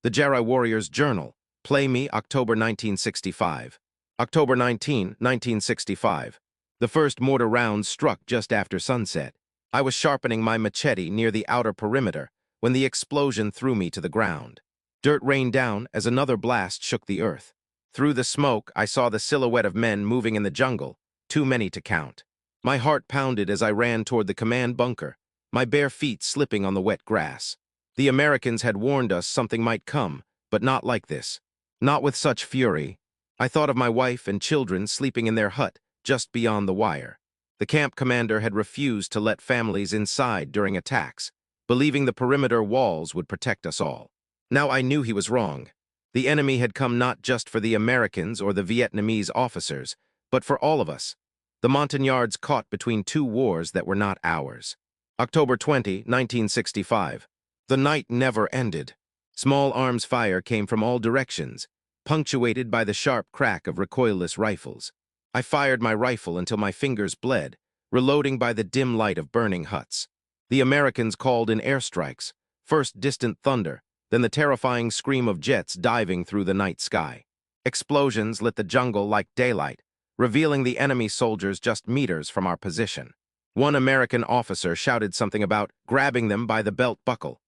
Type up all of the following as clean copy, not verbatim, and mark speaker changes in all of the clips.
Speaker 1: The Jarai Warriors Journal, Plei Me, October 1965. October 19, 1965. The first mortar rounds struck just after sunset. I was sharpening my machete near the outer perimeter when the explosion threw me to the ground. Dirt rained down as another blast shook the earth. Through the smoke, I saw the silhouette of men moving in the jungle, too many to count. My heart pounded as I ran toward the command bunker, my bare feet slipping on the wet grass. The Americans had warned us something might come, but not like this. Not with such fury. I thought of my wife and children sleeping in their hut just beyond the wire. The camp commander had refused to let families inside during attacks, believing the perimeter walls would protect us all. Now I knew he was wrong. The enemy had come not just for the Americans or the Vietnamese officers, but for all of us. The Montagnards caught between two wars that were not ours. October 20, 1965. The night never ended. Small arms fire came from all directions, punctuated by the sharp crack of recoilless rifles. I fired my rifle until my fingers bled, reloading by the dim light of burning huts. The Americans called in airstrikes, first distant thunder, then the terrifying scream of jets diving through the night sky. Explosions lit the jungle like daylight, revealing the enemy soldiers just meters from our position. One American officer shouted something about grabbing them by the belt buckle,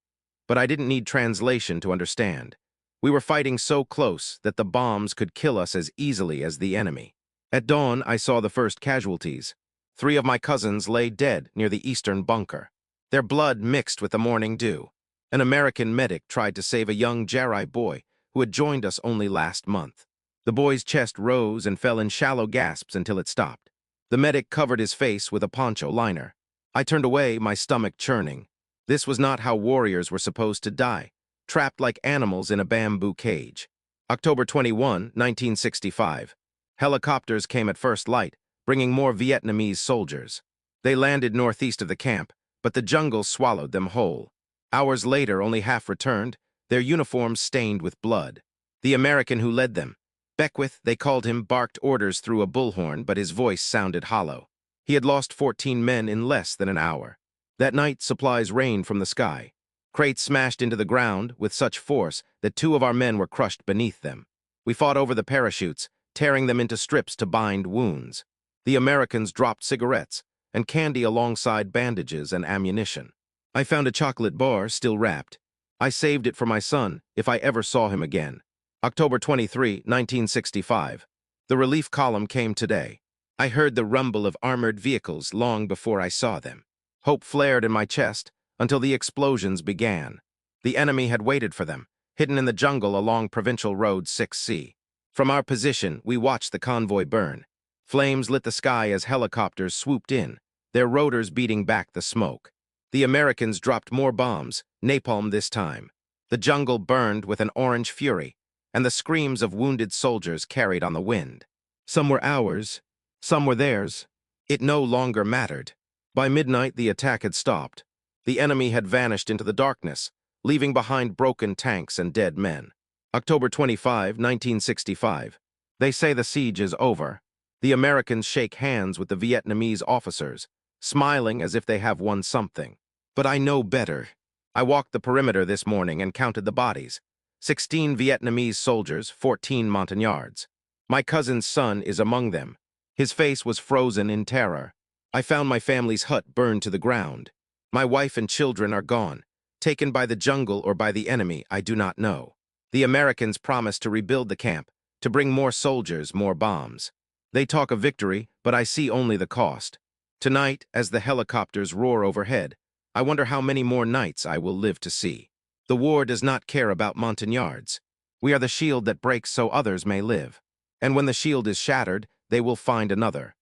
Speaker 1: but I didn't need translation to understand. We were fighting so close that the bombs could kill us as easily as the enemy. At dawn, I saw the first casualties. 3 of my cousins lay dead near the eastern bunker. Their blood mixed with the morning dew. An American medic tried to save a young Jarai boy who had joined us only last month. The boy's chest rose and fell in shallow gasps until it stopped. The medic covered his face with a poncho liner. I turned away, my stomach churning. This was not how warriors were supposed to die, trapped like animals in a bamboo cage. October 21, 1965. Helicopters came at first light, bringing more Vietnamese soldiers. They landed northeast of the camp, but the jungle swallowed them whole. Hours later, only half returned, their uniforms stained with blood. The American who led them, Beckwith, they called him, barked orders through a bullhorn, but his voice sounded hollow. He had lost 14 men in less than an hour. That night, supplies rained from the sky. Crates smashed into the ground with such force that 2 of our men were crushed beneath them. We fought over the parachutes, tearing them into strips to bind wounds. The Americans dropped cigarettes and candy alongside bandages and ammunition. I found a chocolate bar still wrapped. I saved it for my son if I ever saw him again. October 23, 1965. The relief column came today. I heard the rumble of armored vehicles long before I saw them. Hope flared in my chest until the explosions began. The enemy had waited for them, hidden in the jungle along Provincial Road 6C. From our position, we watched the convoy burn. Flames lit the sky as helicopters swooped in, their rotors beating back the smoke. The Americans dropped more bombs, napalm this time. The jungle burned with an orange fury, and the screams of wounded soldiers carried on the wind. Some were ours, some were theirs. It no longer mattered. By midnight, the attack had stopped. The enemy had vanished into the darkness, leaving behind broken tanks and dead men. October 25, 1965. They say the siege is over. The Americans shake hands with the Vietnamese officers, smiling as if they have won something. But I know better. I walked the perimeter this morning and counted the bodies. 16 Vietnamese soldiers, 14 Montagnards. My cousin's son is among them. His face was frozen in terror. I found my family's hut burned to the ground. My wife and children are gone, taken by the jungle or by the enemy, I do not know. The Americans promised to rebuild the camp, to bring more soldiers, more bombs. They talk of victory, but I see only the cost. Tonight, as the helicopters roar overhead, I wonder how many more nights I will live to see. The war does not care about Montagnards. We are the shield that breaks so others may live. And when the shield is shattered, they will find another.